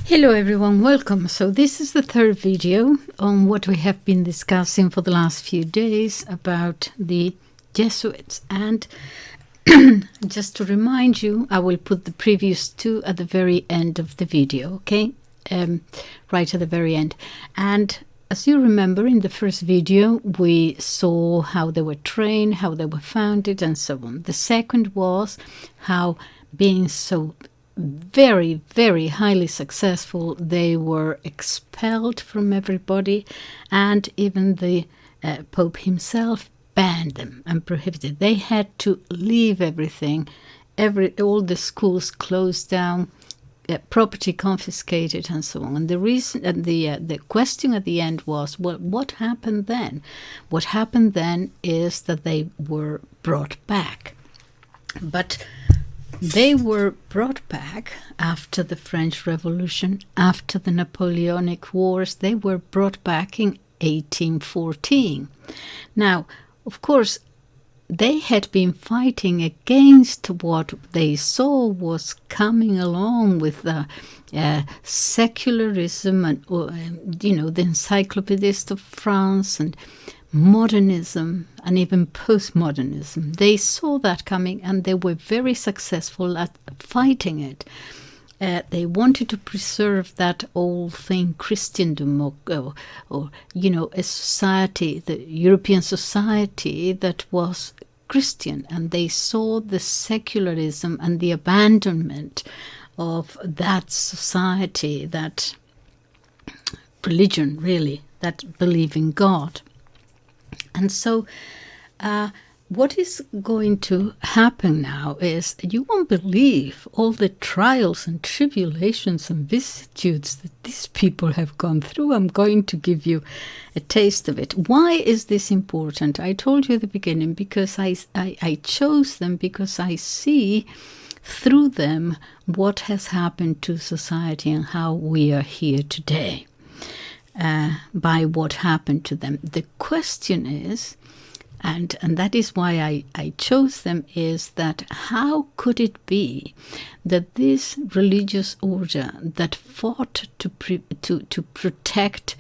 Hello everyone, welcome. So this is the third video on what we have been discussing for the last few days about the Jesuits. And just to remind you, I will put the previous two at the very end of the video, okay? Right at the very end. And as you remember, in the first video, we saw how they were trained, how they were founded, and so on. The second was how, being so very, very highly successful, they were expelled from everybody, and even the Pope himself banned them and prohibited. They had to leave everything, all the schools closed down, property confiscated, and so on. And the reason, and the question at the end was, well, what happened then? What happened then is that they were brought back, but they were brought back after the French Revolution, after the Napoleonic Wars. They were brought back in 1814. Now, of course, they had been fighting against what they saw was coming along with secularism and, the encyclopedists of France and modernism and even postmodernism. They saw that coming and they were very successful at fighting it. They wanted to preserve that old thing, Christendom, or a society, the European society that was Christian, and they saw the secularism and the abandonment of that society, that religion, really, that belief in God. And so what is going to happen now is, you won't believe all the trials and tribulations and vicissitudes that these people have gone through. I'm going to give you a taste of it. Why is this important? I told you at the beginning, because I chose them because I see through them what has happened to society and how we are here today. By what happened to them. The question is, and that is why I chose them, is that how could it be that this religious order that fought to protect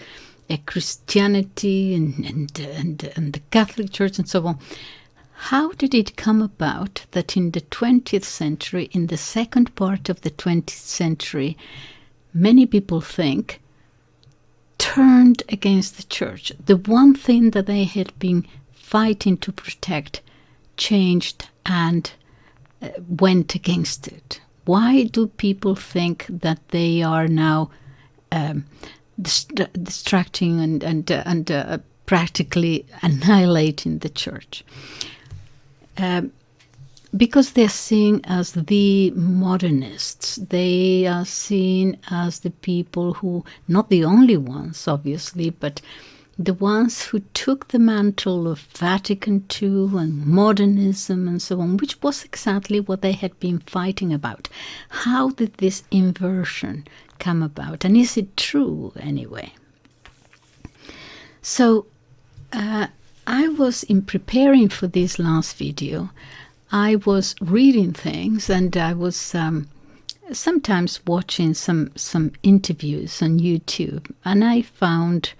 Christianity and the Catholic Church and so on, how did it come about that in the 20th century, in the second part of the 20th century, many people think turned against the church? The one thing that they had been fighting to protect changed and went against it. Why do people think that they are now distracting and practically annihilating the church? Because they're seen as the modernists. They are seen as the people who, not the only ones, obviously, but the ones who took the mantle of Vatican II and modernism and so on, which was exactly what they had been fighting about. How did this inversion come about? And is it true anyway? So I was, in preparing for this last video, I was reading things, and I was sometimes watching some interviews on YouTube, and I found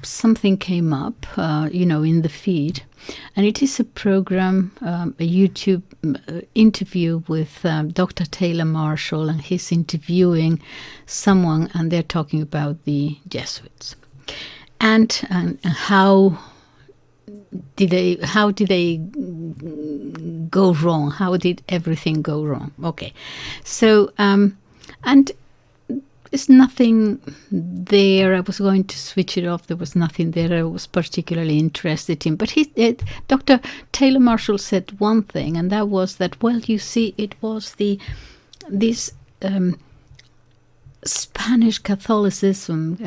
something came up, in the feed, and it is a program, a YouTube interview with Dr. Taylor Marshall, and he's interviewing someone, and they're talking about the Jesuits, and how did they go wrong? How did everything go wrong? Okay, so and there's nothing there. I was going to switch it off. There was nothing there I was particularly interested in. But Dr. Taylor Marshall said one thing, and that was that, well, you see, it was this Spanish Catholicism.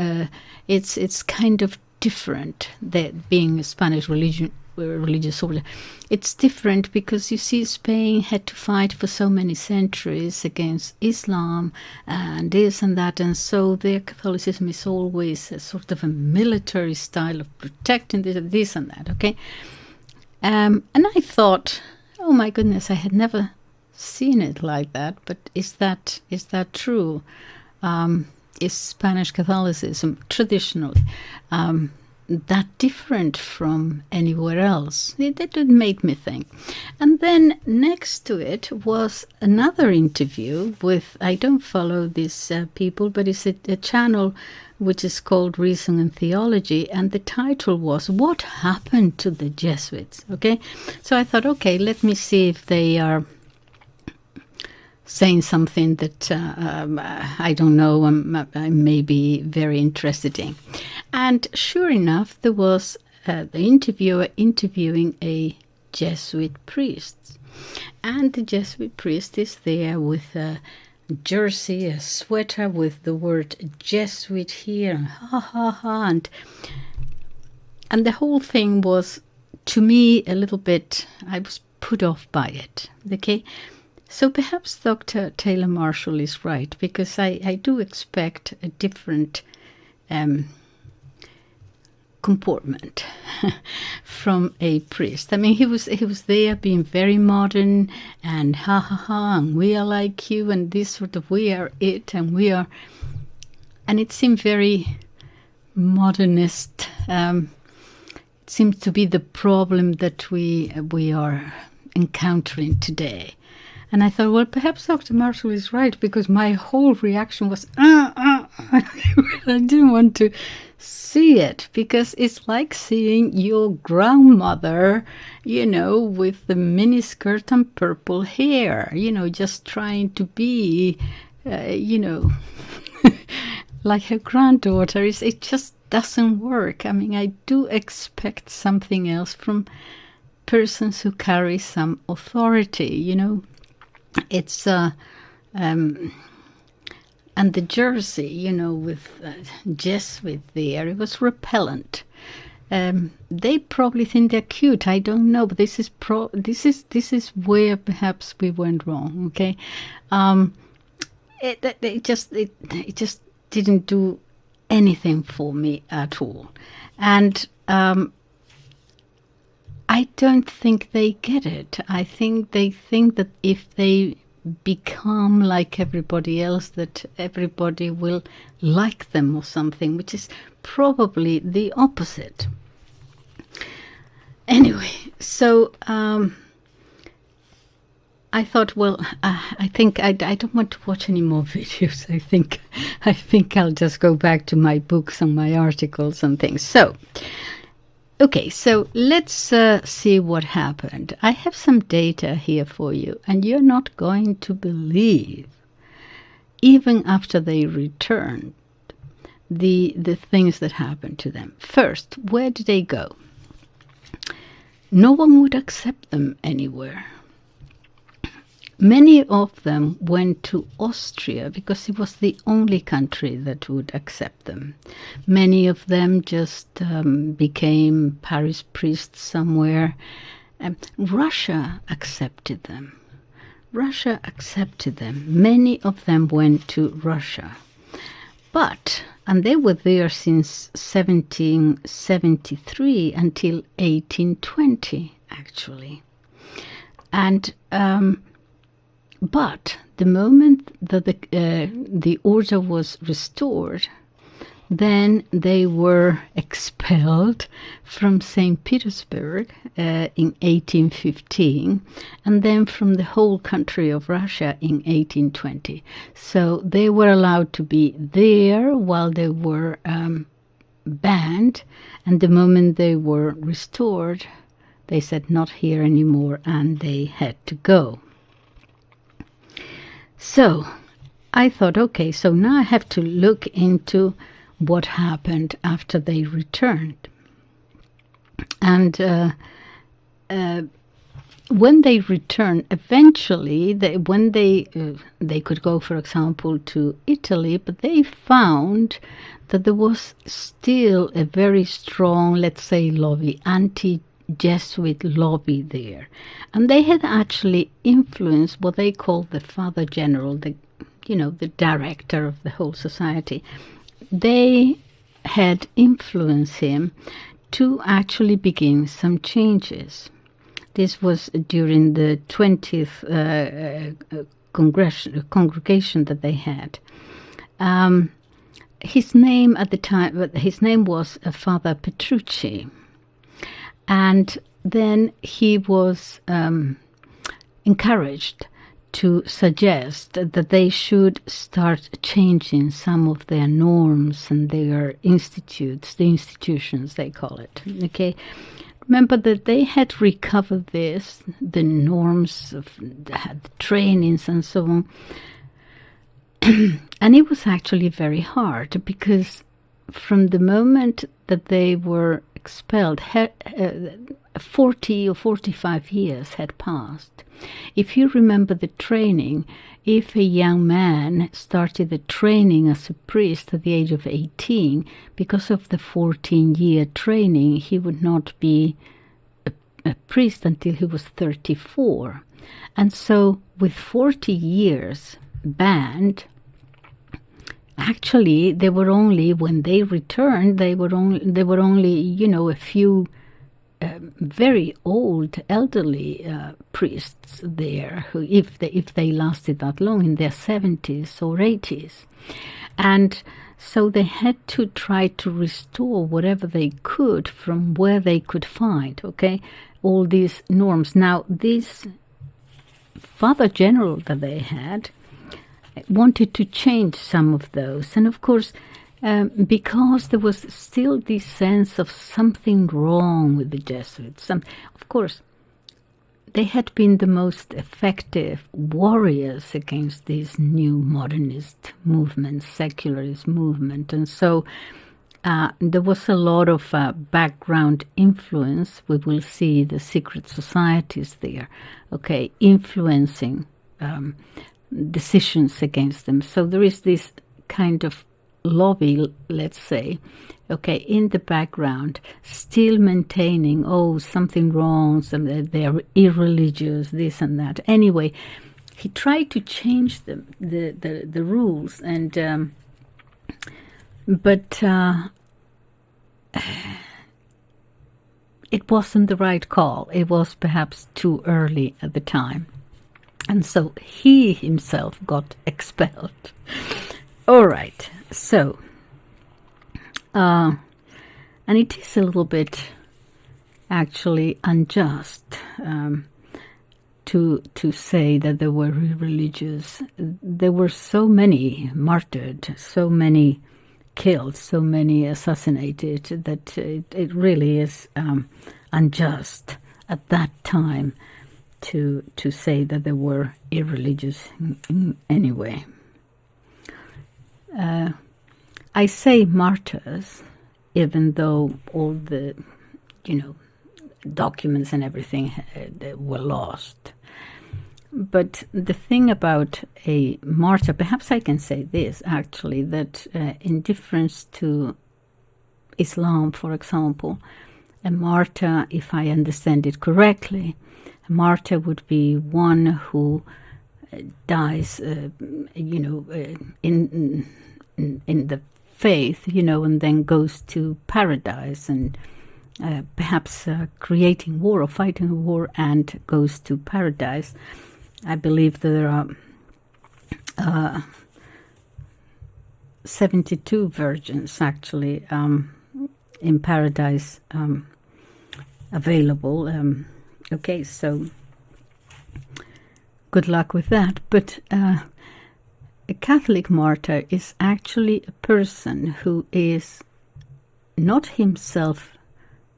It's kind of different, that being a Spanish religious order. It's different because, you see, Spain had to fight for so many centuries against Islam and this and that, and so their Catholicism is always a sort of a military style of protecting this and that, okay? And I thought, oh my goodness, I had never seen it like that, but is that true? is Spanish Catholicism traditionally that different from anywhere else? That made me think. And then next to it was another interview with, I don't follow these people, but it's a channel which is called Reason and Theology, and the title was What Happened to the Jesuits? Okay, so I thought, okay, let me see if they are saying something that I don't know, I may be very interested in. And sure enough, there was the interviewer interviewing a Jesuit priest. And the Jesuit priest is there with a jersey, a sweater with the word Jesuit here, and ha ha ha. And the whole thing was, to me, a little bit, I was put off by it, okay? So perhaps Dr. Taylor Marshall is right, because I do expect a different comportment from a priest. I mean, he was there being very modern and ha ha ha, and we are like you, and this sort of we are it, and we are, and it seemed very modernist. It seems to be the problem that we are encountering today. And I thought, well, perhaps Dr. Marshall is right, because my whole reaction was, I didn't want to see it, because it's like seeing your grandmother, with the miniskirt and purple hair, just trying to be, like her granddaughter. It just doesn't work. I mean, I do expect something else from persons who carry some authority, It's and the jersey, with Jesuit there, it was repellent. They probably think they're cute. I don't know, but this is where perhaps we went wrong. Okay, it just didn't do anything for me at all, and I don't think they get it. I think they think that if they become like everybody else, that everybody will like them or something, which is probably the opposite. Anyway, so I thought, well, I think I don't want to watch any more videos. I think I'll just go back to my books and my articles and things. So, okay, so let's see what happened. I have some data here for you, and you're not going to believe, even after they returned, the things that happened to them. First, where did they go? No one would accept them anywhere. Many of them went to Austria because it was the only country that would accept them. Many of them just became parish priests somewhere. Russia accepted them. Many of them went to Russia. And they were there since 1773 until 1820, actually. And but the moment that the order was restored, then they were expelled from St. Petersburg in 1815, and then from the whole country of Russia in 1820. So they were allowed to be there while they were banned, and the moment they were restored, they said not here anymore, and they had to go. So I thought, okay, so now I have to look into what happened after they returned. And when they returned, eventually, when they could go, for example, to Italy, but they found that there was still a very strong, let's say, lobby, anti-Jesuit lobby there. And they had actually influenced what they called the Vicar General, the director of the whole society. They had influenced him to actually begin some changes. This was during the 20th congregation that they had. His name at the time, his name was Father Petrucci. And then he was encouraged to suggest that they should start changing some of their norms and their institutes, the institutions they call it. Okay, remember that they had recovered this, the norms of the trainings and so on. And it was actually very hard because from the moment that they were expelled, 40 or 45 years had passed. If you remember the training, if a young man started the training as a priest at the age of 18, because of the 14-year training, he would not be a priest until he was 34. And so with 40 years banned, actually they were only, when they returned, they were only a few very old, elderly priests there, who, if they lasted that long, in their 70s or 80s. And so they had to try to restore whatever they could from where they could find, okay, all these norms. Now, this Father General that they had wanted to change some of those. And of course, because there was still this sense of something wrong with the Jesuits. Of course, they had been the most effective warriors against this new modernist movement, secularist movement. And so there was a lot of background influence. We will see the secret societies there, okay, influencing decisions against them. So there is this kind of lobby, let's say, okay, in the background, still maintaining, something wrong, they're irreligious, this and that. Anyway, he tried to change the rules, and but it wasn't the right call. It was perhaps too early at the time. And so he himself got expelled. All right. So, and it is a little bit actually unjust to say that there were religious. There were so many martyred, so many killed, so many assassinated, that it really is unjust at that time to say that they were irreligious in any way. I say martyrs, even though all the, documents and everything were lost. But the thing about a martyr, perhaps I can say this actually, that in difference to Islam, for example, a martyr, if I understand it correctly, a martyr would be one who dies, in the faith, and then goes to paradise, and perhaps creating war or fighting a war and goes to paradise. I believe that there are 72 virgins actually in paradise available. Okay, so good luck with that. But a Catholic martyr is actually a person who is not himself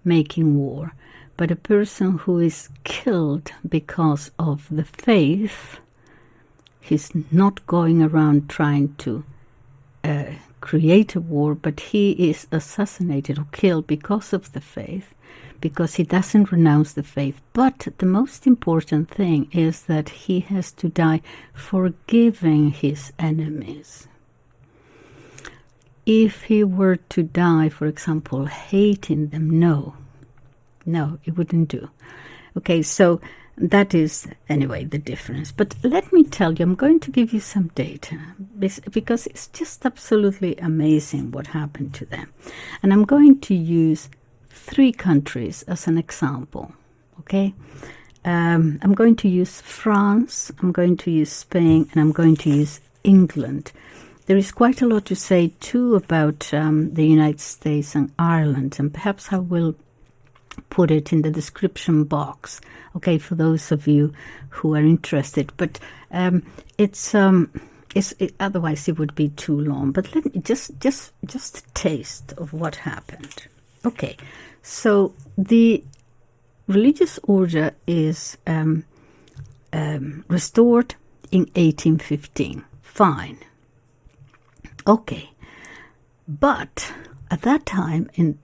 making war, but a person who is killed because of the faith. He's not going around trying to create a war, but he is assassinated or killed because of the faith, because he doesn't renounce the faith. But the most important thing is that he has to die forgiving his enemies. If he were to die, for example, hating them, no, it wouldn't do. Okay, so that is, anyway, the difference. But let me tell you, I'm going to give you some data, because it's just absolutely amazing what happened to them. And I'm going to use 3 countries as an example, okay? I'm going to use France, I'm going to use Spain, and I'm going to use England. there is quite a lot to say too about the United States and Ireland, and perhaps I will put it in the description box, okay, for those of you who are interested. But otherwise it would be too long. But let me just a taste of what happened. Okay, so the religious order is restored in 1815. Fine. Okay, but at that time in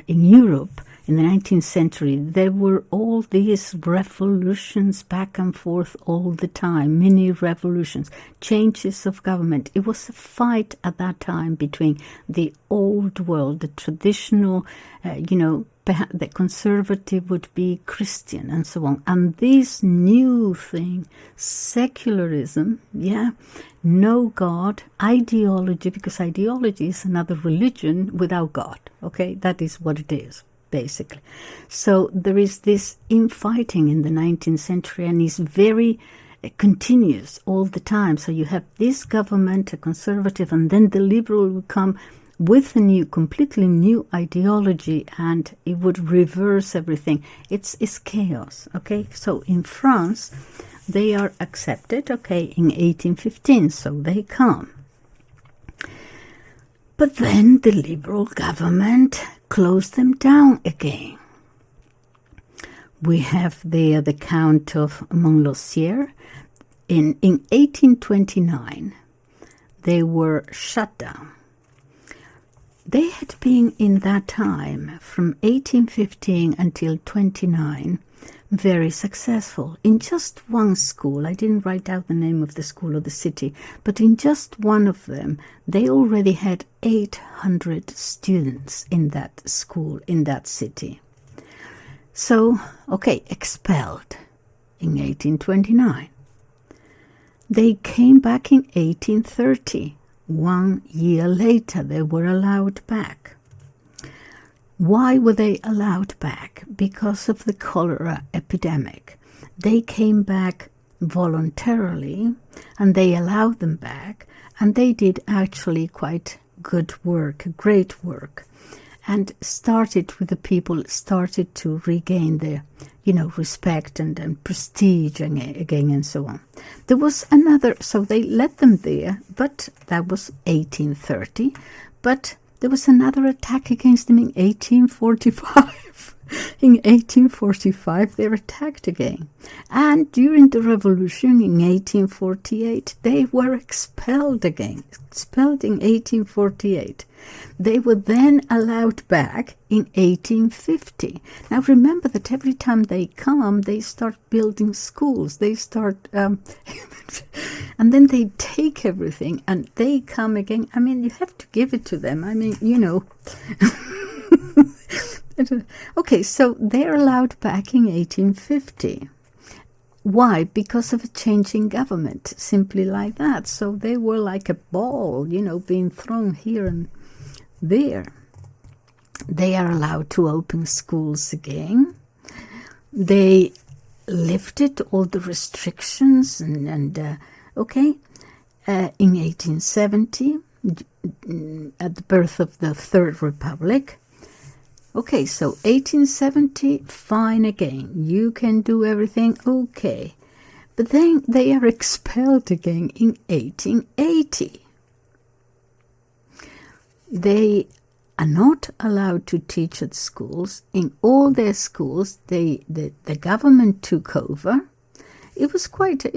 Europe, in the 19th century, there were all these revolutions back and forth all the time, mini revolutions, changes of government. It was a fight at that time between the old world, the traditional, the conservative would be Christian and so on. And this new thing, secularism, no God, ideology, because ideology is another religion without God, okay? That is what it is, basically. So there is this infighting in the 19th century, and it's very continuous all the time. So you have this government, a conservative, and then the liberal will come with a completely new ideology, and it would reverse everything. It's chaos, okay? So in France, they are accepted, okay, in 1815, so they come. But then the liberal government closed them down again. We have there the Count of Montlosier. In 1829, they were shut down. They had been in that time, from 1815 until 29, very successful. In just one school, I didn't write out the name of the school or the city, but in just one of them, they already had 800 students in that school, in that city. So, okay, expelled in 1829. They came back in 1830. 1 year later, they were allowed back. Why were they allowed back? Because of the cholera epidemic. They came back voluntarily, and they allowed them back, and they did actually quite good work, great work, and started with the people, started to regain their, respect and prestige again and so on. There was another, so they let them there, but that was 1830, but there was another attack against them in 1845. In 1845, they were attacked again. And during the revolution in 1848, they were expelled again. Expelled in 1848. They were then allowed back in 1850. Now remember that every time they come, they start building schools. They start, and then they take everything and they come again. I mean, you have to give it to them. I mean, Okay, so they're allowed back in 1850. Why? Because of a change in government, simply like that. So they were like a ball, being thrown here and there. They are allowed to open schools again. They lifted all the restrictions in 1870, at the birth of the Third Republic. Okay, so 1870, fine again. You can do everything, okay. But then they are expelled again in 1880. They are not allowed to teach at schools. In all their schools, the government took over. It was quite a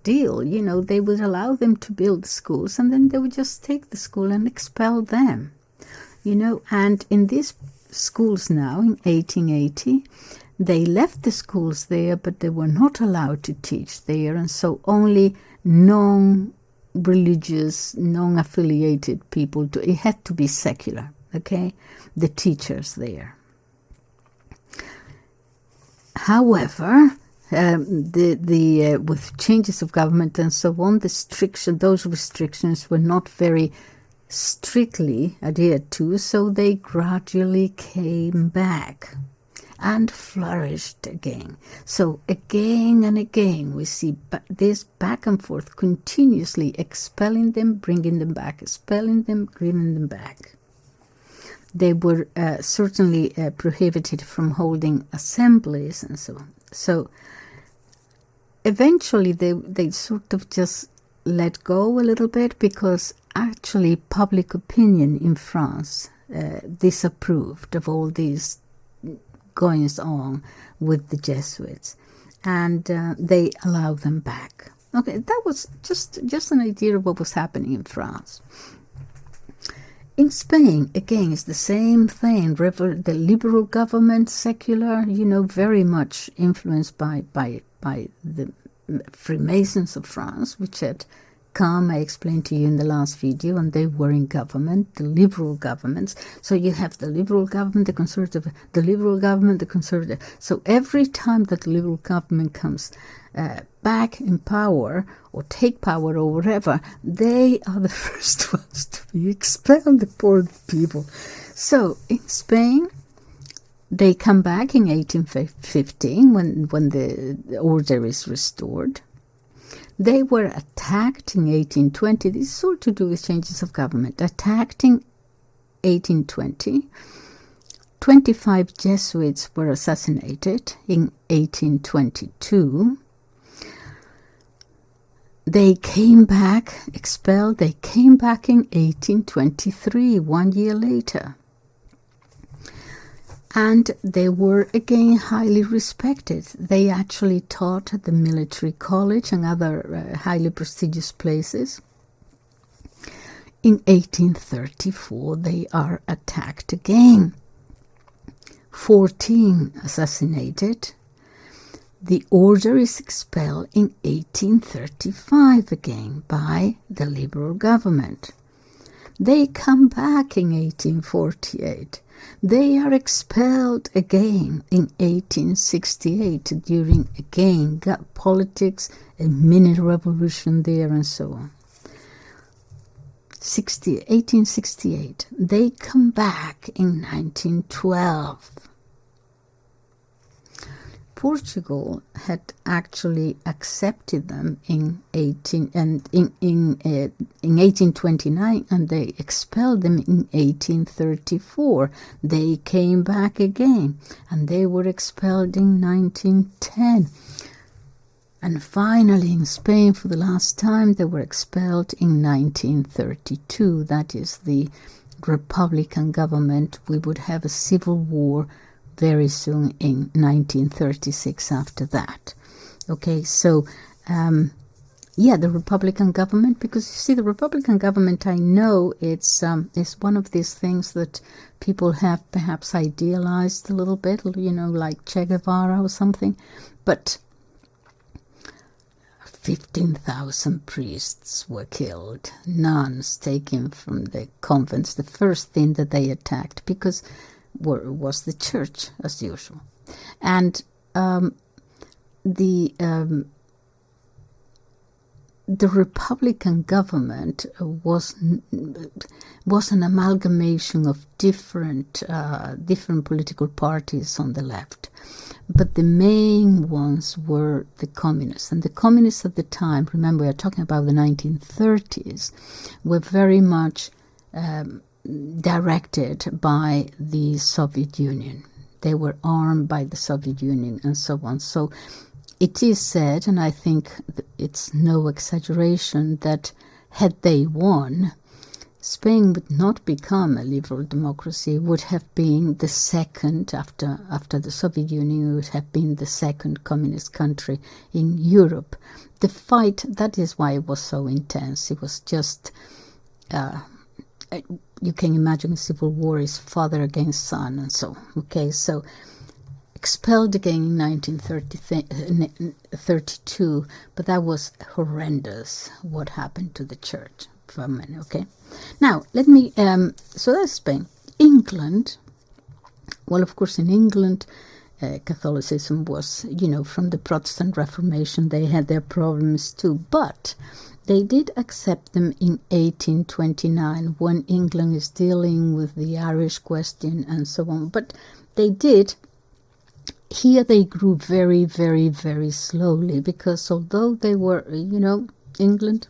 deal, They would allow them to build schools, and then they would just take the school and expel them, And in these schools now, in 1880, they left the schools there, but they were not allowed to teach there, and so only non-religious, non-affiliated people. It had to be secular, okay? The teachers there. However, with changes of government and so on, those restrictions were not very strictly adhered to, so they gradually came back. and flourished again. So again and again we see this back and forth, continuously expelling them, bringing them back, expelling them, bringing them back. They were certainly prohibited from holding assemblies and so on. So eventually they sort of just let go a little bit, because actually public opinion in France disapproved of all these goings on with the Jesuits, and they allowed them back. Okay, that was just an idea of what was happening in France. In Spain, again, it's the same thing. The liberal government, secular, very much influenced by the Freemasons of France, which had come, I explained to you in the last video, and they were in government, the liberal governments. So you have the liberal government, the conservative, the liberal government, the conservative. So every time that the liberal government comes back in power or take power or whatever, they are the first ones to be expelled, the poor people. So in Spain, they come back in 1815 when the order is restored. They were attacked in 1820. This is all to do with changes of government. Attacked in 1820. 25 Jesuits were assassinated in 1822. They came back, expelled. They came back in 1823, 1 year later. And they were again highly respected. They actually taught at the military college and other highly prestigious places. In 1834, they are attacked again. 14 assassinated. The order is expelled in 1835 again by the liberal government. They come back in 1848. They are expelled again in 1868 during, again, politics, a mini revolution there and so on. 1868. They come back in 1912. Portugal had actually accepted them in 1829, and they expelled them in 1834. They came back again, and they were expelled in 1910. And finally, in Spain, for the last time, they were expelled in 1932. That is the Republican government. We would have a civil war very soon in 1936 after that. Okay, so the Republican government, because you see, the Republican government, I know it's one of these things that people have perhaps idealized a little bit, like Che Guevara or something, but 15,000 priests were killed, nuns taken from the convents, the first thing that they attacked, because was the church, as usual. And the Republican government was an amalgamation of different political parties on the left, but the main ones were the communists. And the communists at the time, remember, we are talking about the 1930s, were very much directed by the Soviet Union. They were armed by the Soviet Union and so on. So it is said, and I think it's no exaggeration, that had they won, Spain would not become a liberal democracy. It would have been the second, after the Soviet Union, it would have been the second communist country in Europe. The fight, that is why it was so intense. It was just you can imagine a civil war is father against son and so. Okay, so expelled again in 1932, but that was horrendous what happened to the church for many. Okay, now let me, so that's Spain. England, well, of course, in England, Catholicism was, from the Protestant Reformation, they had their problems too, but they did accept them in 1829 when England is dealing with the Irish question and so on. But they did here they grew very, very, very slowly, because although they were, England,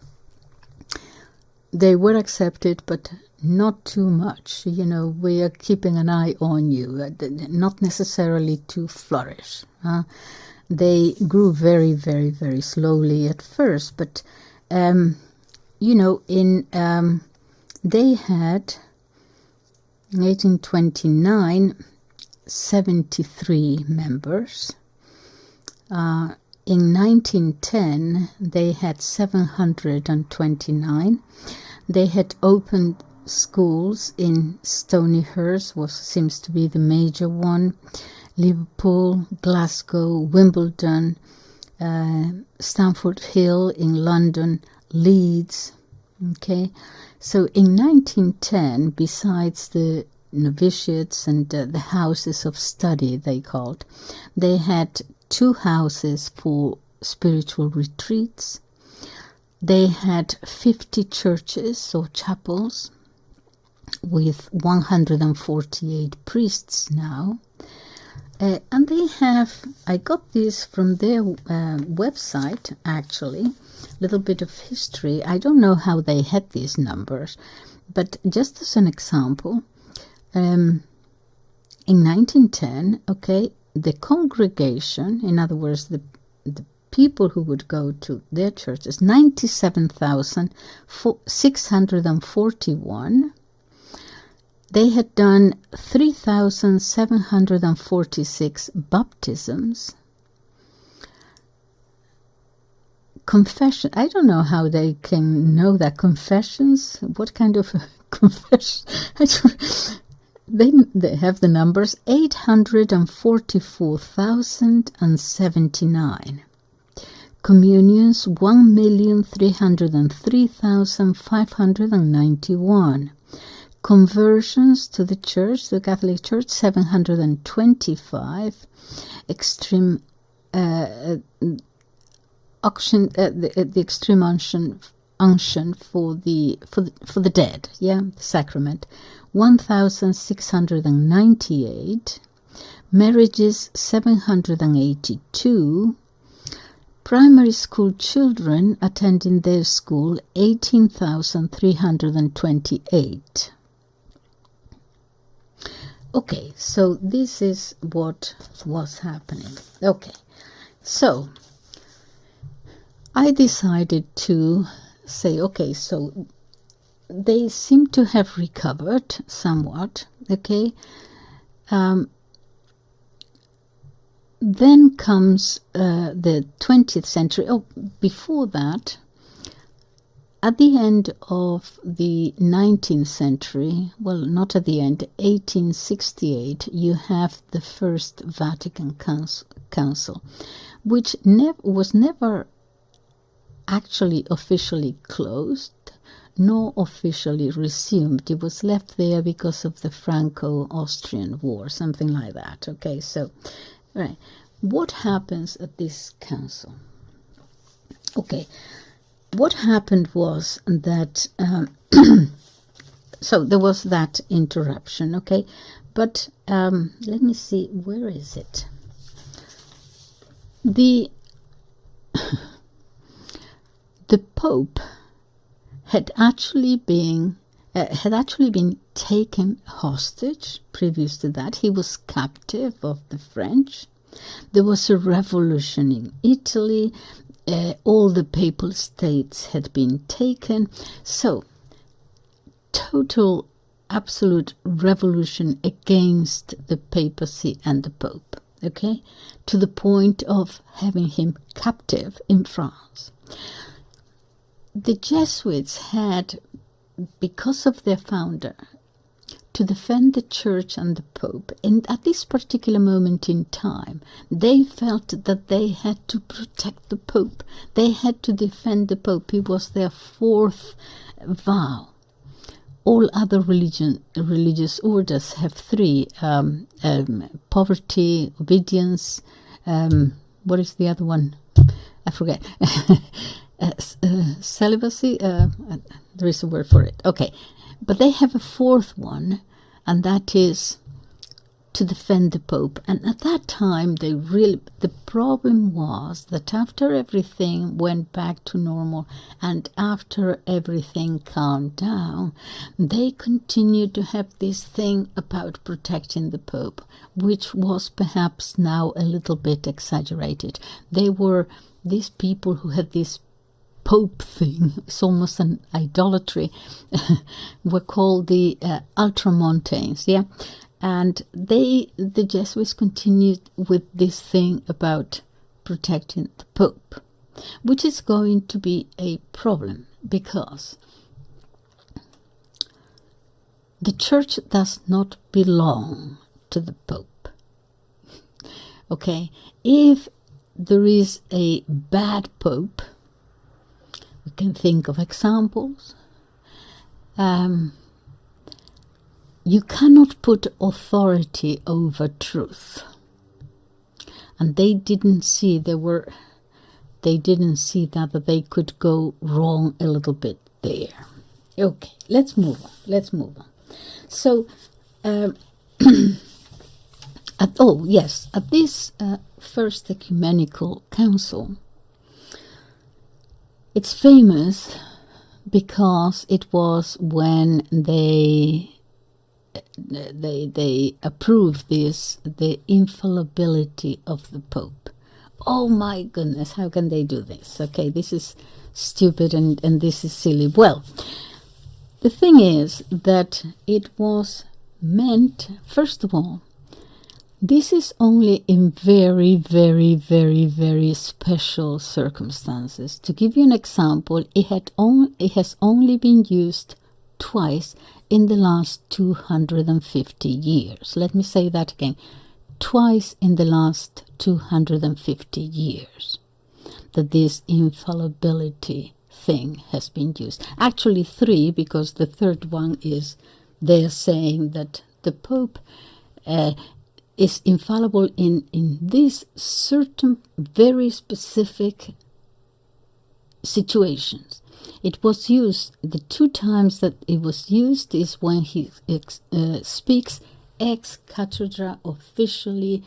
they were accepted, but not too much. We are keeping an eye on you, not necessarily to flourish. They grew very, very, very slowly at first, but they had in 1829 73 members. In 1910 they had 729. They had opened schools in Stonyhurst, seems to be the major one, Liverpool, Glasgow, Wimbledon, Stamford Hill in London, Leeds. Okay, so in 1910, besides the novitiates and the houses of study, they had 2 houses for spiritual retreats. They had 50 churches or chapels with 148 priests now. And they have, I got this from their website, actually, a little bit of history. I don't know how they had these numbers, but just as an example, in 1910, the congregation, in other words, the people who would go to their churches, 97,641. They had done 3,746 baptisms. Confession. I don't know how they can know that. Confessions. What kind of confession? They have the numbers 844,079. Communions 1,303,591. Conversions to the church, the Catholic Church, 725. Extreme auction, the extreme unction for the dead, the sacrament, 1,698. Marriages, 782. Primary school children attending their school, 18,328. Okay, so this is what was happening. Okay, so I decided to say, okay, so they seem to have recovered somewhat, okay. Then comes the 20th century. Oh, before that, at the end of the 19th century, well, not at the end, 1868, you have the First Vatican Council, which was never actually officially closed, nor officially resumed. It was left there because of the Franco-Austrian War, something like that. Okay, so, right. What happens at this council? Okay, what happened was that, so there was that interruption, okay, but let me see, where is it? The Pope had actually been taken hostage. Previous to that, he was captive of the French. There was a revolution in Italy. All the papal states had been taken. So, total, absolute revolution against the papacy and the Pope, okay? To the point of having him captive in France. The Jesuits had, because of their founder, to defend the Church and the Pope. And at this particular moment in time, they felt that they had to protect the Pope. They had to defend the Pope. It was their 4th vow. All other religious orders have 3. Poverty, obedience, what is the other one? I forget. Celibacy, there is a word for it. Okay, but they have a 4th one, and that is to defend the Pope. And at that time, the problem was that after everything went back to normal and after everything calmed down, they continued to have this thing about protecting the Pope, which was perhaps now a little bit exaggerated. They were these people who had this Pope thing, it's almost an idolatry, were called the Ultramontanes, yeah? And the Jesuits continued with this thing about protecting the Pope, which is going to be a problem because the Church does not belong to the Pope. Okay, if there is a bad Pope, we can think of examples. You cannot put authority over truth, and they didn't see that they could go wrong a little bit there. Okay, let's move on. So, at this First Ecumenical Council, it's famous because it was when they approved the infallibility of the Pope. Oh my goodness, how can they do this? Okay, this is stupid and this is silly. Well, the thing is that it was meant, first of all, this is only in very, very, very, very special circumstances. To give you an example, it has only been used twice in the last 250 years. Let me say that again. Twice in the last 250 years that this infallibility thing has been used. Actually 3, because the third one is they're saying that the Pope is infallible in these certain very specific situations. It was used, the 2 times that it was used is when he speaks ex cathedra officially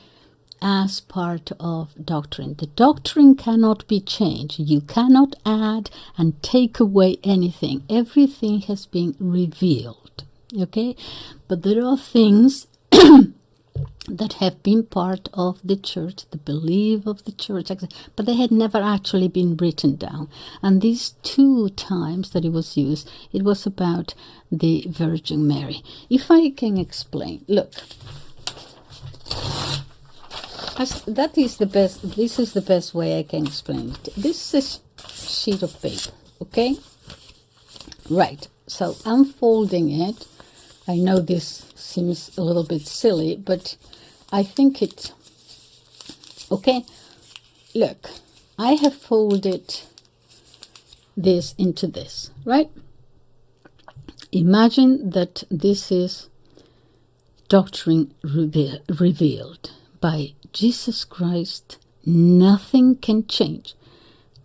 as part of doctrine. The doctrine cannot be changed. You cannot add and take away anything. Everything has been revealed. Okay? But there are things that have been part of the Church, the belief of the Church, but they had never actually been written down. And these 2 times that it was used, it was about the Virgin Mary. If I can explain, look, this is the best way I can explain it. This is a sheet of paper, okay? Right, so I'm folding it. I know this seems a little bit silly, but I think it... Okay, look, I have folded this into this, right? Imagine that this is doctrine revealed by Jesus Christ. Nothing can change.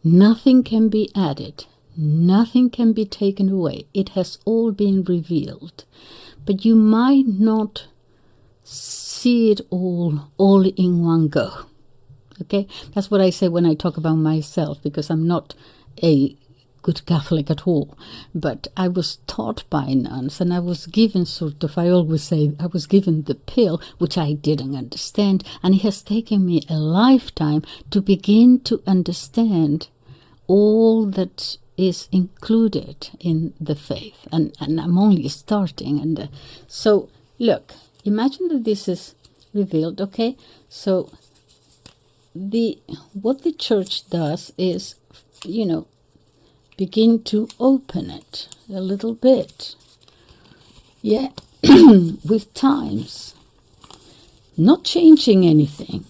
Nothing can be added. Nothing can be taken away. It has all been revealed. But you might not see it all in one go. Okay? That's what I say when I talk about myself, because I'm not a good Catholic at all. But I was taught by nuns, and I was given I always say, I was given the pill, which I didn't understand. And it has taken me a lifetime to begin to understand all that is included in the faith, and I'm only starting. And so look, imagine that this is revealed. Okay, so what the Church does is, begin to open it a little bit, with times, not changing anything,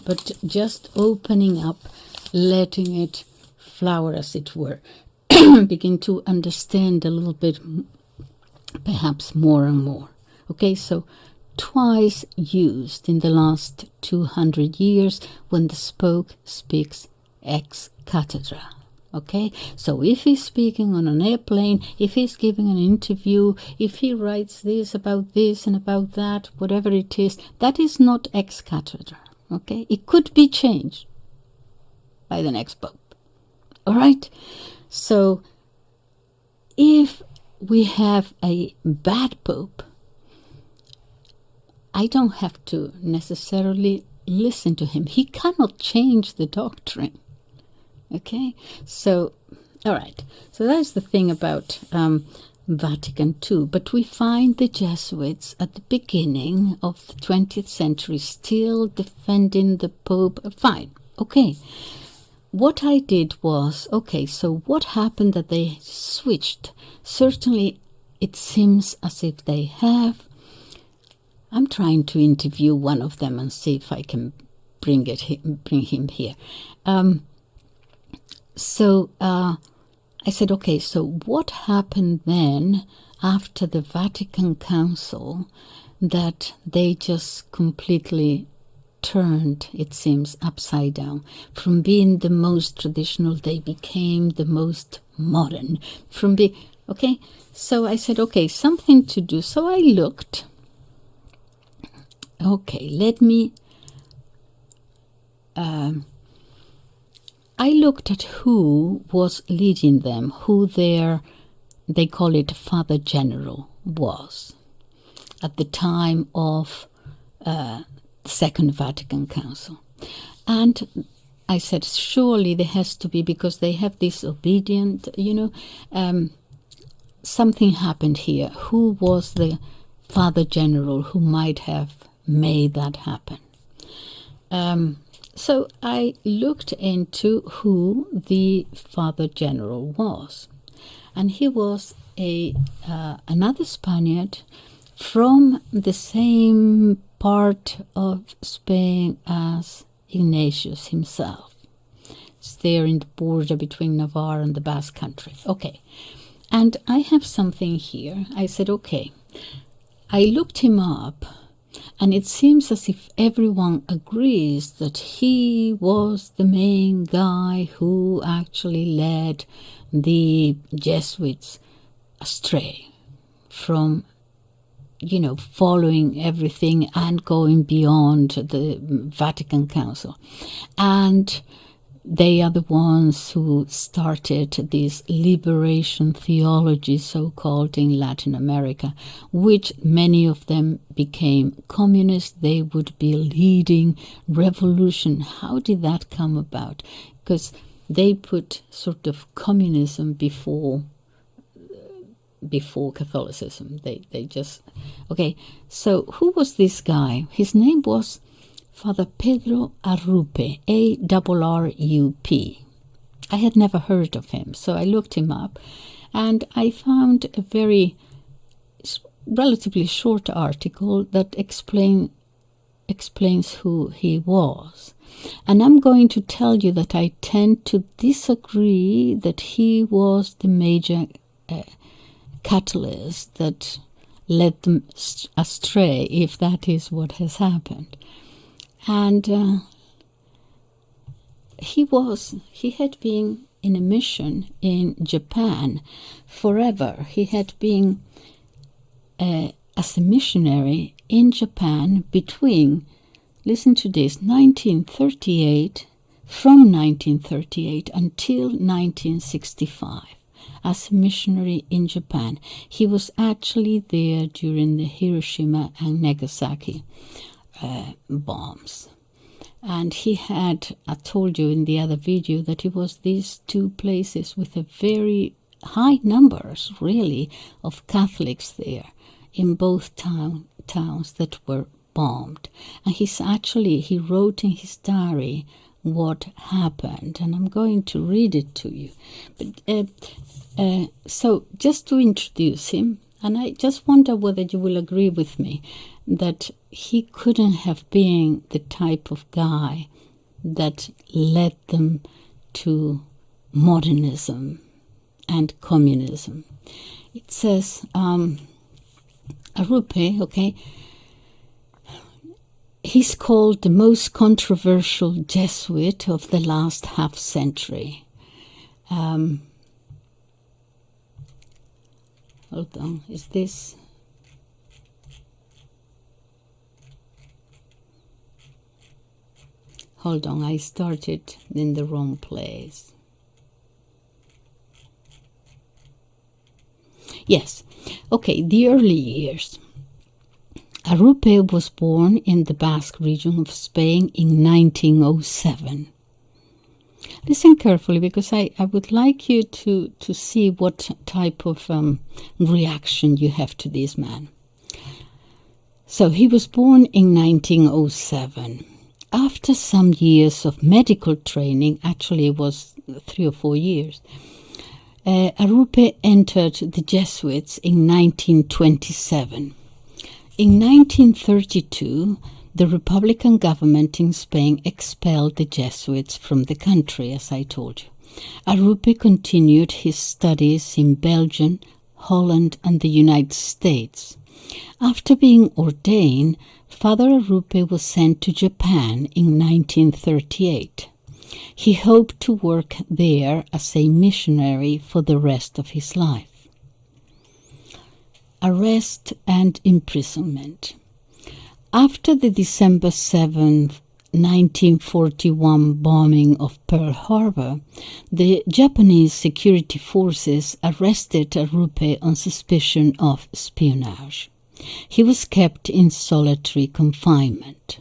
but just opening up, letting it flower, as it were, begin to understand a little bit, perhaps more and more. Okay, so twice used in the last 200 years when the Pope speaks ex cathedra. Okay, so if he's speaking on an airplane, if he's giving an interview, if he writes this and about that, whatever it is, that is not ex cathedra. Okay, it could be changed by the next pope. All right, so if we have a bad pope, I don't have to necessarily listen to him. He cannot change the doctrine. Okay, so, all right. So that's the thing about Vatican II. But we find the Jesuits at the beginning of the 20th century still defending the Pope. Fine, okay. What I did was, okay, so what happened that they switched? Certainly, it seems as if they have. I'm trying to interview one of them and see if I can bring him here. So I said, okay, so what happened then after the Vatican Council that they just completely turned, it seems, upside down? From being the most traditional, they became the most modern. Okay, so I said, okay, something to do. So I looked. Okay, I looked at who was leading them, who they call it Father General, was at the time of the Second Vatican Council. And I said, surely there has to be, because they have this obedient, something happened here. Who was the Father General who might have made that happen? So I looked into who the Father General was, and he was another Spaniard from the same part of Spain as Ignatius himself. It's there in the border between Navarre and the Basque Country. Okay, and I have something here. I said, okay, I looked him up. And it seems as if everyone agrees that he was the main guy who actually led the Jesuits astray from, following everything and going beyond the Vatican Council. And they are the ones who started this liberation theology, so-called, in Latin America, which many of them became communists. They would be leading revolution. How did that come about? Because they put sort of communism before Catholicism. They just... Okay, so who was this guy? His name was Father Pedro Arrupe, A-R-R-U-P. I had never heard of him, so I looked him up, and I found a very relatively short article that explains who he was. And I'm going to tell you that I tend to disagree that he was the major catalyst that led them astray, if that is what has happened. And he had been in a mission in Japan forever. He had been as a missionary in Japan between, listen to this, 1938, from 1938 until 1965. As a missionary in Japan. He was actually there during the Hiroshima and Nagasaki bombs. And he had, I told you in the other video, that it was these two places with a very high numbers, really, of Catholics there in both towns that were bombed. And he wrote in his diary what happened, and I'm going to read it to you. But so just to introduce him, and I just wonder whether you will agree with me that he couldn't have been the type of guy that led them to modernism and communism. It says, Arrupe, okay, he's called the most controversial Jesuit of the last half century. Hold on, is this? Hold on, I started in the wrong place. Yes, okay, the early years. Arrupe was born in the Basque region of Spain in 1907. Listen carefully, because I would like you to see what type of reaction you have to this man. So he was born in 1907. After some years of medical training, actually it was 3 or 4 years, Arrupe entered the Jesuits in 1927. In 1932, the Republican government in Spain expelled the Jesuits from the country, as I told you. Arrupe continued his studies in Belgium, Holland, and the United States. After being ordained, Father Arrupe was sent to Japan in 1938. He hoped to work there as a missionary for the rest of his life. Arrest and imprisonment. After the December 7, 1941 bombing of Pearl Harbor, the Japanese security forces arrested Arrupe on suspicion of espionage. He was kept in solitary confinement.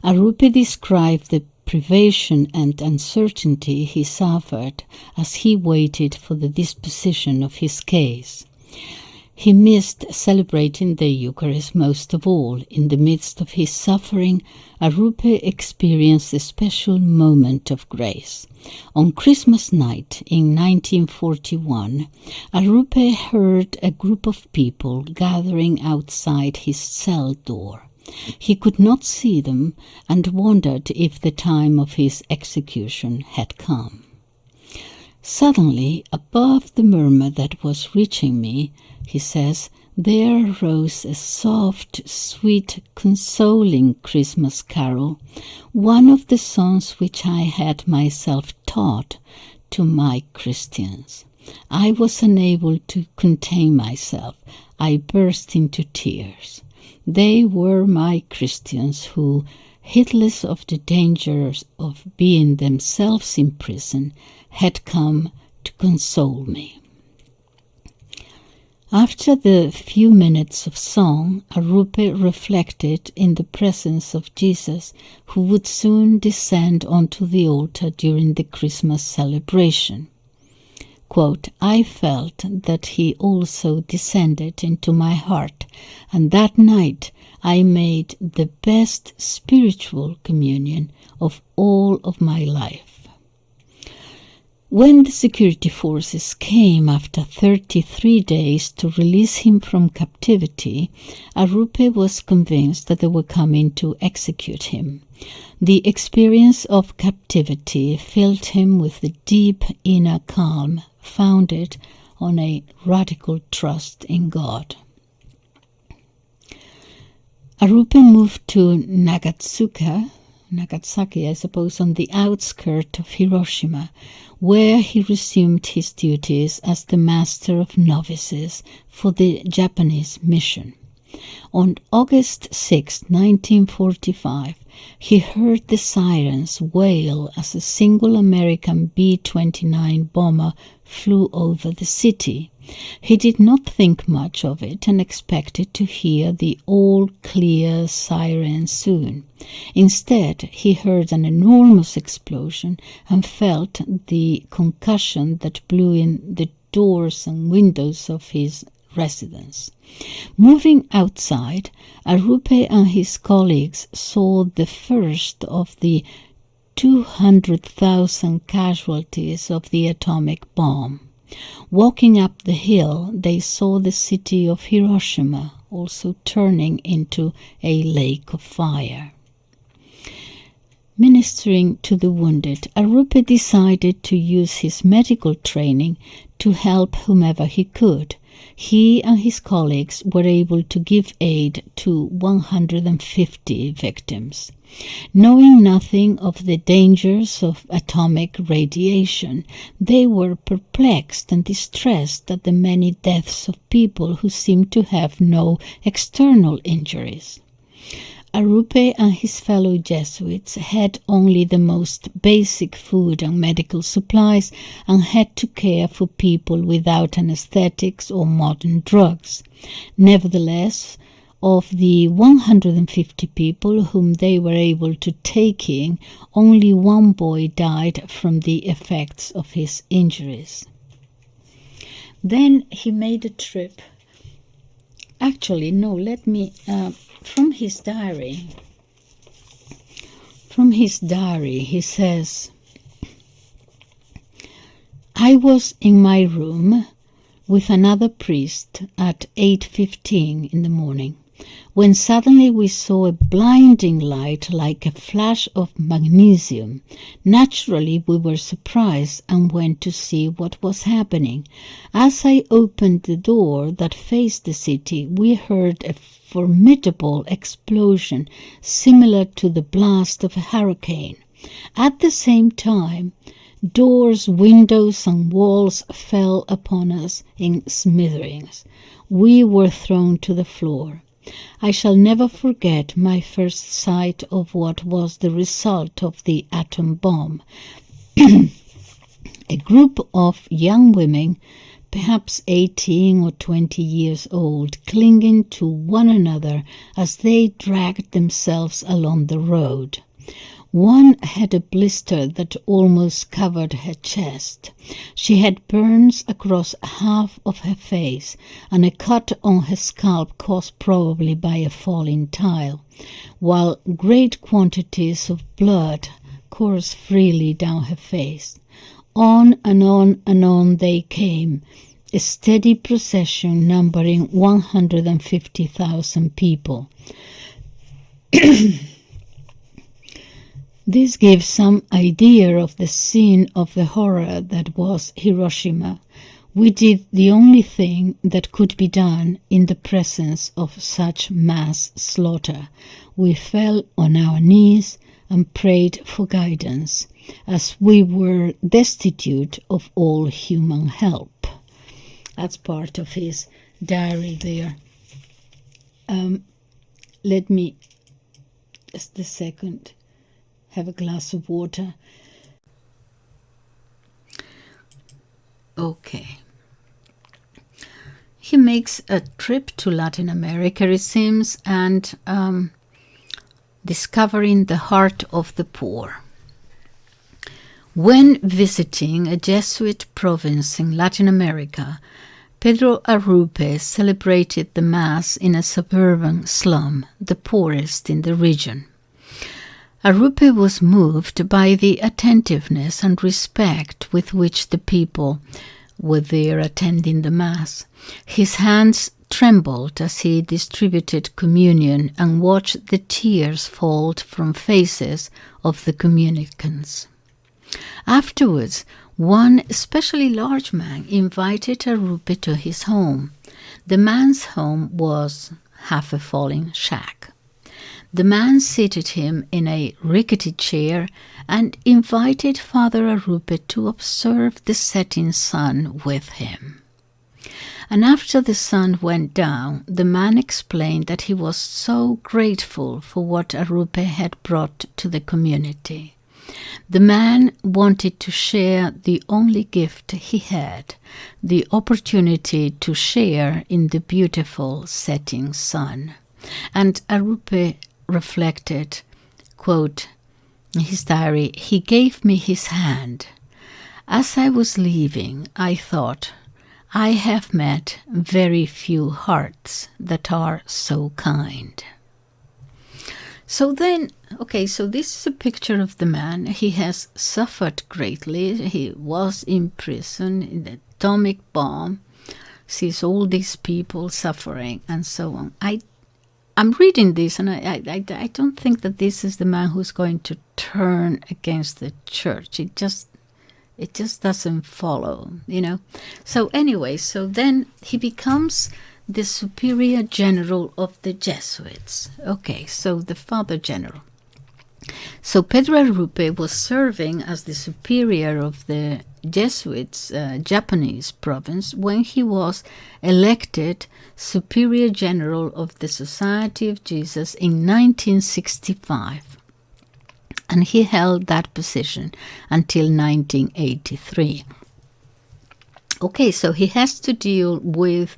Arrupe described the privation and uncertainty he suffered as he waited for the disposition of his case. He missed celebrating the Eucharist most of all. In the midst of his suffering, Arrupe experienced a special moment of grace. On Christmas night in 1941, Arrupe heard a group of people gathering outside his cell door. He could not see them and wondered if the time of his execution had come. Suddenly, above the murmur that was reaching me, he says, there arose a soft, sweet, consoling Christmas carol, one of the songs which I had myself taught to my Christians. I was unable to contain myself. I burst into tears. They were my Christians who, heedless of the dangers of being themselves in prison, had come to console me. After the few minutes of song, Arrupe reflected in the presence of Jesus, who would soon descend onto the altar during the Christmas celebration. Quote, I felt that he also descended into my heart, and that night I made the best spiritual communion of all of my life. When the security forces came after 33 days to release him from captivity, Arrupe was convinced that they were coming to execute him. The experience of captivity filled him with a deep inner calm, founded on a radical trust in God. Arrupe moved to Nagasaki, I suppose, on the outskirts of Hiroshima, where he resumed his duties as the master of novices for the Japanese mission. On August 6, 1945, he heard the sirens wail as a single American B-29 bomber flew over the city. He did not think much of it and expected to hear the all-clear siren soon. Instead, he heard an enormous explosion and felt the concussion that blew in the doors and windows of his residence. Moving outside, Arrupe and his colleagues saw the first of the 200,000 casualties of the atomic bomb. Walking up the hill, they saw the city of Hiroshima also turning into a lake of fire. Ministering to the wounded, Arrupe decided to use his medical training to help whomever he could. He and his colleagues were able to give aid to 150 victims. Knowing nothing of the dangers of atomic radiation, they were perplexed and distressed at the many deaths of people who seemed to have no external injuries. Arrupe and his fellow Jesuits had only the most basic food and medical supplies and had to care for people without anesthetics or modern drugs. Nevertheless, of the 150 people whom they were able to take in, only one boy died from the effects of his injuries. Then he made a trip. Actually, no, let me... From his diary, he says, I was in my room with another priest at 8:15 in the morning, when suddenly we saw a blinding light like a flash of magnesium. Naturally, we were surprised and went to see what was happening. As I opened the door that faced the city, we heard a formidable explosion similar to the blast of a hurricane. At the same time, doors, windows, and walls fell upon us in smithereens. We were thrown to the floor. I shall never forget my first sight of what was the result of the atom bomb. A group of young women, perhaps 18 or 20 years old, clinging to one another as they dragged themselves along the road. One had a blister that almost covered her chest. She had burns across half of her face and a cut on her scalp caused probably by a falling tile, while great quantities of blood coursed freely down her face. On and on and on they came, a steady procession numbering 150,000 people. This gives some idea of the scene of the horror that was Hiroshima. We did the only thing that could be done in the presence of such mass slaughter. We fell on our knees and prayed for guidance, as we were destitute of all human help. That's part of his diary there. Let me, just a second, have a glass of water. Okay. He makes a trip to Latin America, it seems, and discovering the heart of the poor. When visiting a Jesuit province in Latin America, Pedro Arrupe celebrated the Mass in a suburban slum, the poorest in the region. Arrupe was moved by the attentiveness and respect with which the people were there attending the Mass. His hands trembled as he distributed communion and watched the tears fall from faces of the communicants. Afterwards, one especially large man invited Arrupe to his home. The man's home was half a falling shack. The man seated him in a rickety chair and invited Father Arrupe to observe the setting sun with him. And after the sun went down, the man explained that he was so grateful for what Arrupe had brought to the community. The man wanted to share the only gift he had, the opportunity to share in the beautiful setting sun. And Arrupe reflected, quote, in his diary, he gave me his hand. As I was leaving, I thought, I have met very few hearts that are so kind. So then, okay, so this is a picture of the man. He has suffered greatly. He was in prison in the atomic bomb, sees all these people suffering and so on. I'm reading this and I don't think that this is the man who's going to turn against the church. It just doesn't follow, you know. So anyway, so then he becomes the Superior General of the Jesuits. Okay, so the Father General. So Pedro Arrupe was serving as the superior of the Jesuits Japanese province when he was elected Superior General of the Society of Jesus in 1965. And he held that position until 1983. Okay, so he has to deal with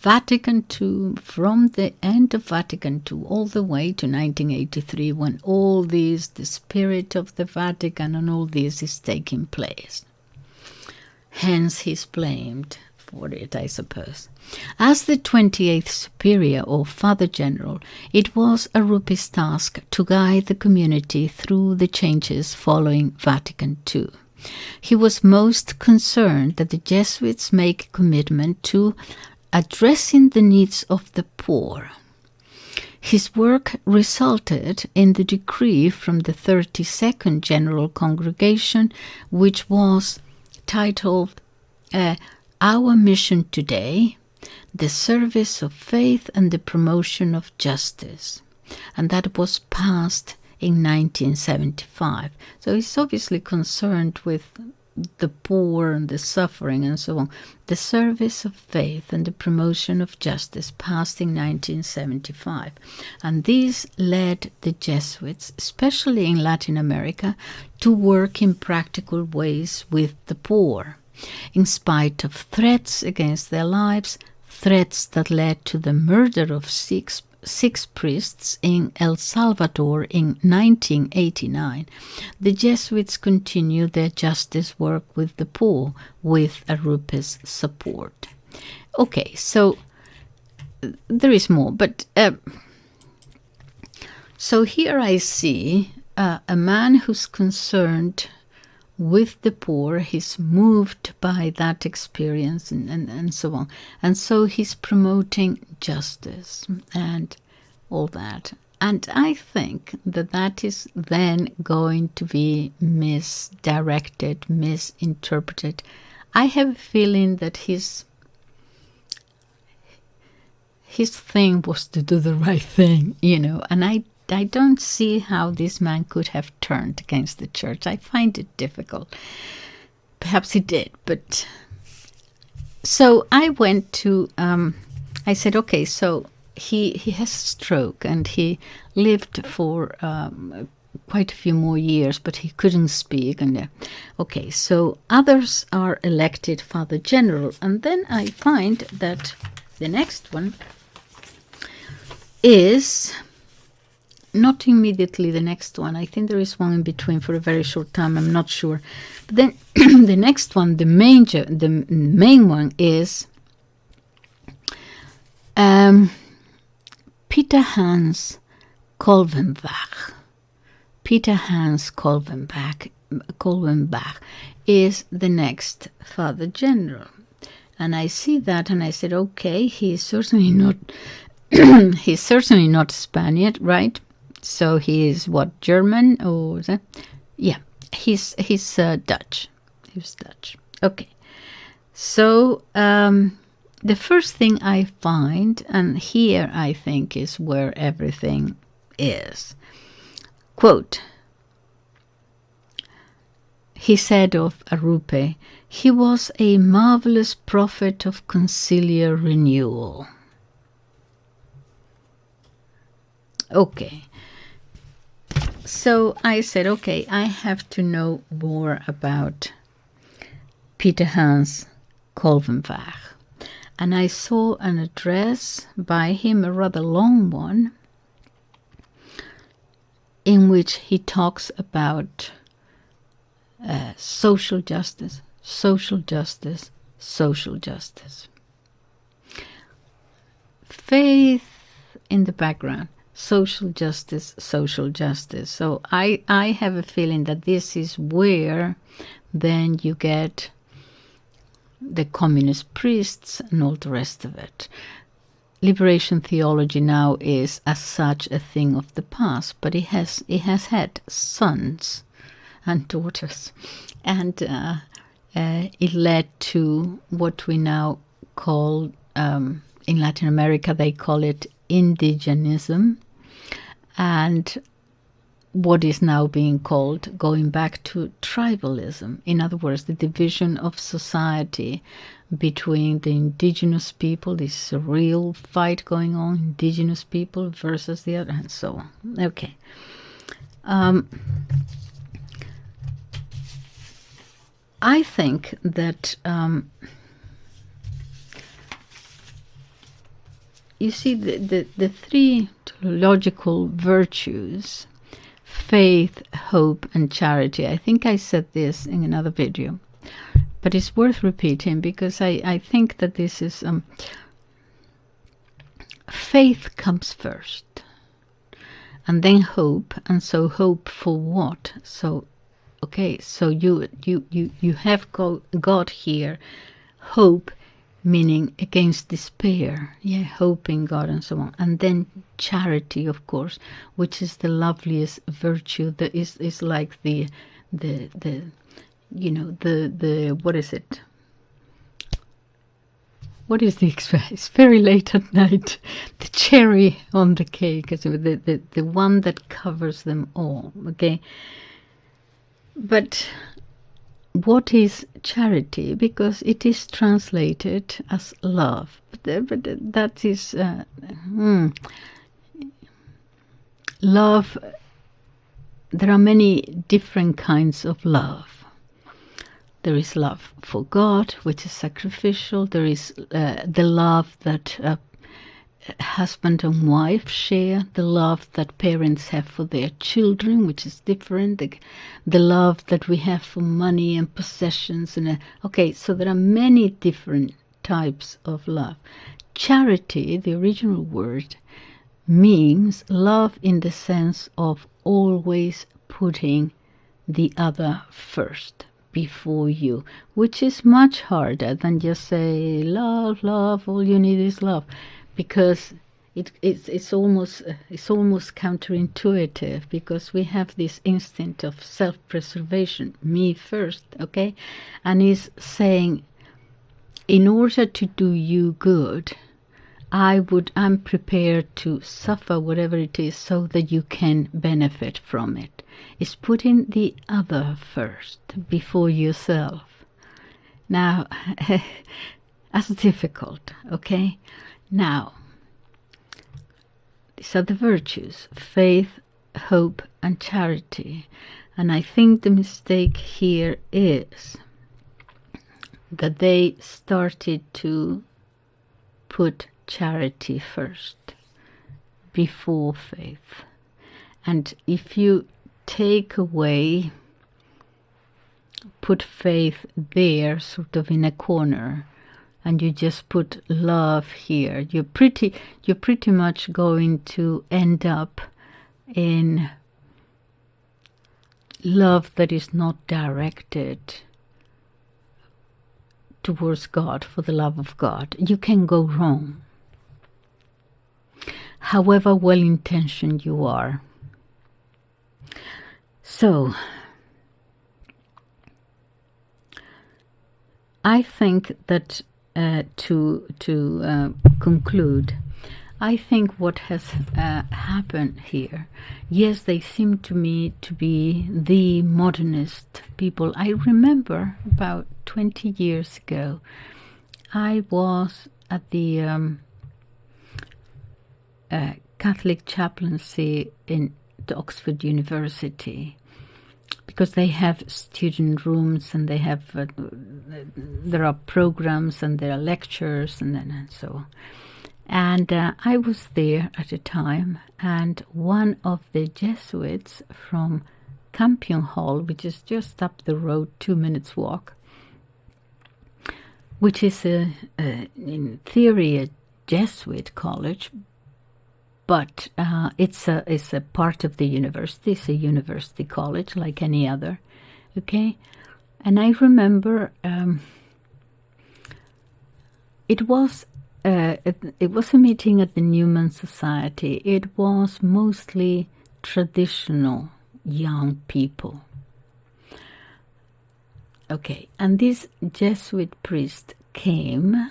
Vatican II, from the end of Vatican II all the way to 1983, when all these, the spirit of the Vatican and all this is taking place. Hence he's blamed for it, I suppose. As the 28th Superior or Father General, it was Arrupe's task to guide the community through the changes following Vatican II. He was most concerned that the Jesuits make a commitment to addressing the needs of the poor. His work resulted in the decree from the 32nd General Congregation, which was titled Our Mission Today, the Service of Faith and the Promotion of Justice. And that was passed in 1975. So he's obviously concerned with the poor and the suffering and so on. The Service of Faith and the Promotion of Justice passed in 1975. And these led the Jesuits, especially in Latin America, to work in practical ways with the poor. In spite of threats against their lives, threats that led to the murder of six priests in El Salvador in 1989, the Jesuits continued their justice work with the poor with Arrupe's support. Okay, so there is more, but so here I see a man who's concerned with the poor. He's moved by that experience and so on. And so he's promoting justice and all that. And I think that that is then going to be misdirected, misinterpreted. I have a feeling that his thing was to do the right thing, and I don't see how this man could have turned against the church. I find it difficult. Perhaps he did, but... So I went to... I said, okay, so he has a stroke, and he lived for quite a few more years, but he couldn't speak. And okay, so others are elected Father General, and then I find that the next one is... Not immediately the next one. I think there is one in between for a very short time. I'm not sure. But then the next one, the main one is Peter Hans Kolvenbach. Peter Hans Kolvenbach is the next Father General. And I see that and I said, okay, he's certainly not he's certainly not Spaniard, right? So he is what, German or yeah, he's Dutch. He was Dutch. Okay. So the first thing I find, and here I think is where everything is. Quote, he said of Arrupe, he was a marvelous prophet of conciliar renewal. Okay. So I said, okay, I have to know more about Peter Hans Kolvenbach. And I saw an address by him, a rather long one, in which he talks about social justice, social justice, social justice. Faith in the background. Social justice, social justice. So I have a feeling that this is where then you get the communist priests and all the rest of it. Liberation theology now is as such a thing of the past, but it has had sons and daughters, and it led to what we now call in Latin America they call it indigenism. And what is now being called going back to tribalism. In other words, the division of society between the indigenous people. This is a real fight going on, indigenous people versus the other, and so on. Okay. I think that you see the three theological virtues, faith, hope, and charity. I think I said this in another video, but it's worth repeating because I think that this is faith comes first, and then hope, and so hope for what? So okay, so you have got here hope, meaning against despair, hope in God and so on, and then charity, of course, which is the loveliest virtue. That is like the what is it? What is the expression? It's very late at night. The cherry on the cake, the one that covers them all. Okay. But what is charity? Because it is translated as love. But that is love. There are many different kinds of love. There is love for God, which is sacrificial. There is the love that husband and wife share, the love that parents have for their children, which is different, the love that we have for money and possessions. Okay, so there are many different types of love. Charity, the original word, means love in the sense of always putting the other first, before you, which is much harder than just say love, all you need is love, because it's almost counterintuitive, because we have this instinct of self-preservation, me first, okay, and he's saying, in order to do you good, I'm prepared to suffer whatever it is so that you can benefit from it. It's putting the other first before yourself. Now, that's difficult, okay? Now, these are the virtues, faith, hope, and charity. And I think the mistake here is that they started to put charity first before faith. And if you take away, put faith there sort of in a corner, and you just put love here, you're pretty much going to end up in love that is not directed towards God, for the love of God. You can go wrong, however well-intentioned you are. So, I think that to conclude, I think what has happened here, yes, they seem to me to be the modernist people. I remember about 20 years ago, I was at the Catholic chaplaincy in the Oxford University, because they have student rooms and they have there are programs and there are lectures and so on. And I was there at a time, and one of the Jesuits from Campion Hall, which is just up the road, 2 minutes walk, which is in theory a Jesuit college, but it's a part of the university. It's a university college like any other, okay? And I remember it was a meeting at the Newman Society. It was mostly traditional young people. Okay, and this Jesuit priest came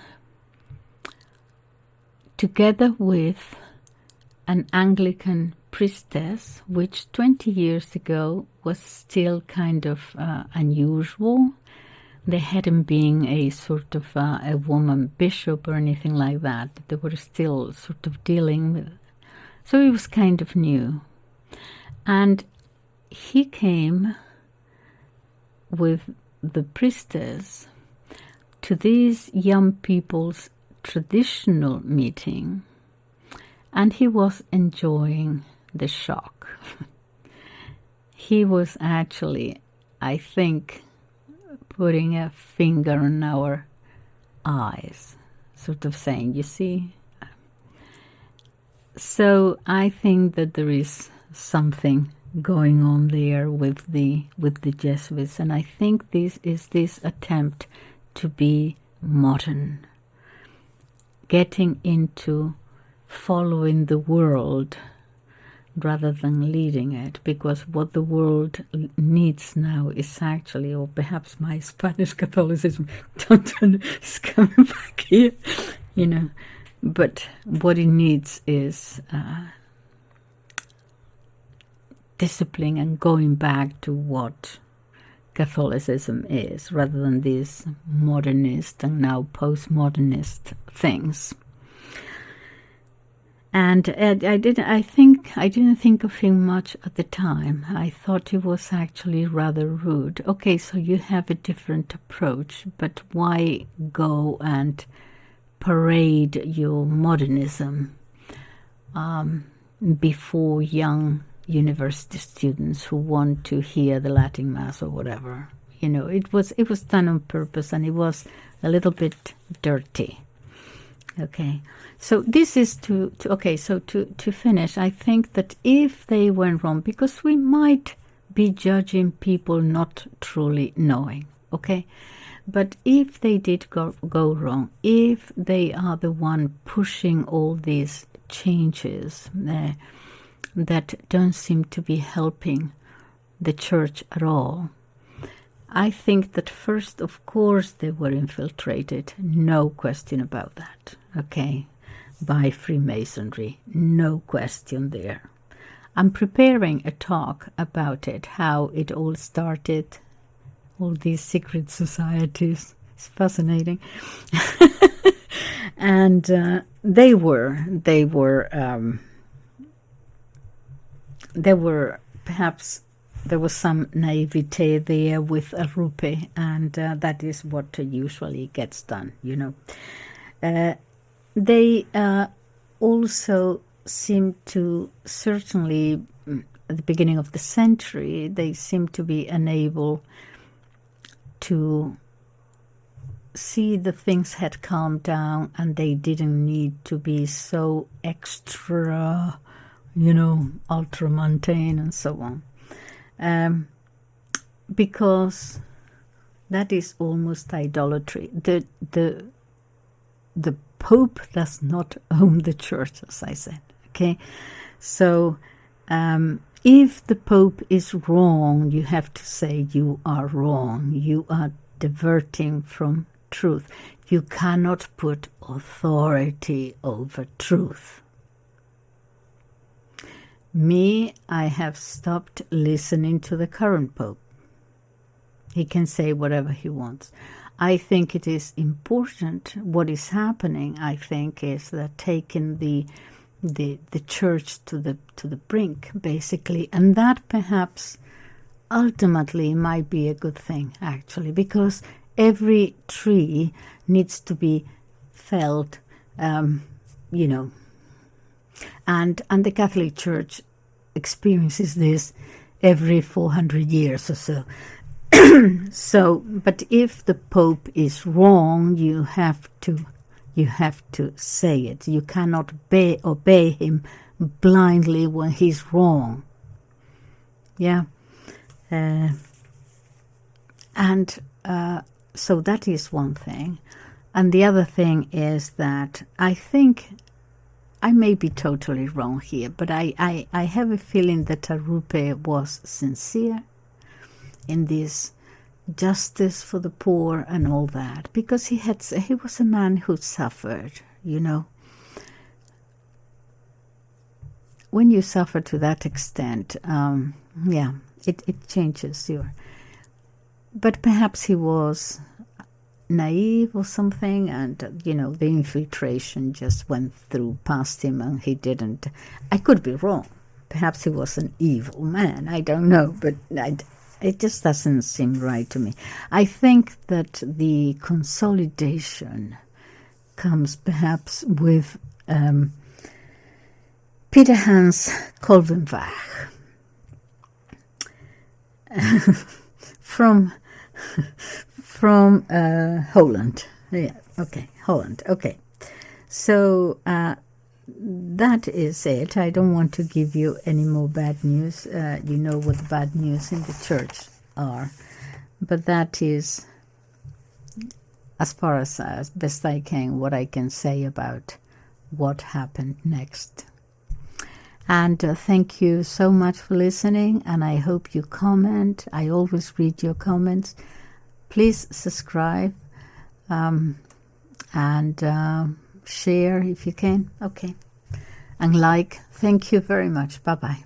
together with an Anglican priestess, which 20 years ago was still kind of unusual. They hadn't been a sort of a woman bishop or anything like that. They were still sort of dealing with it. So it was kind of new. And he came with the priestess to these young people's traditional meeting, and he was enjoying the shock. He was actually, I think, putting a finger on our eyes, sort of saying, you see. So I think that there is something going on there with the Jesuits, and I think this is this attempt to be modern, getting into following the world rather than leading it, because what the world needs now is actually, or perhaps my Spanish Catholicism is coming back here, but what it needs is discipline and going back to what Catholicism is, rather than these modernist and now postmodernist things. And I didn't think of him much at the time. I thought he was actually rather rude. Okay, so you have a different approach, but why go and parade your modernism before young university students who want to hear the Latin Mass or whatever? It was done on purpose, and it was a little bit dirty. Okay, so this is to finish, I think that if they went wrong, because we might be judging people not truly knowing, okay, but if they did go wrong, if they are the one pushing all these changes that don't seem to be helping the church at all, I think that first, of course, they were infiltrated, no question about that, okay, by Freemasonry, no question there. I'm preparing a talk about it, how it all started, all these secret societies. It's fascinating. And they were perhaps, there was some naivete there with Arrupe, and that is what usually gets done, They also seem to, certainly at the beginning of the century, they seem to be unable to see the things had calmed down, and they didn't need to be so extra, ultramontane and so on. Because that is almost idolatry. The Pope does not own the church, as I said. Okay, so if the Pope is wrong, you have to say you are wrong. You are diverting from truth. You cannot put authority over truth. I have stopped listening to the current Pope. He can say whatever he wants. I think it is important. What is happening, I think, is that taking the church to the brink, basically, and that perhaps ultimately might be a good thing, actually, because every tree needs to be felled, and the Catholic Church experiences this every 400 years or so. So, but if the Pope is wrong, you have to say it. You cannot obey him blindly when he's wrong. Yeah, so that is one thing, and the other thing is that I think, I may be totally wrong here, but I have a feeling that Arrupe was sincere in this justice for the poor and all that, because he was a man who suffered, when you suffer to that extent, yeah, it changes your. But perhaps he was naive or something, and the infiltration just went through past him, and he didn't. I could be wrong. Perhaps he was an evil man. I don't know, but it just doesn't seem right to me. I think that the consolidation comes perhaps with Peter Hans Kolvenbach from Holland. Yeah, okay, Holland. Okay, so that is it. I don't want to give you any more bad news. You know what the bad news in the church are, but that is, as far as best I can, what I can say about what happened next. And thank you so much for listening, and I hope you comment. I always read your comments. Please subscribe and share if you can. Okay. And like. Thank you very much. Bye-bye.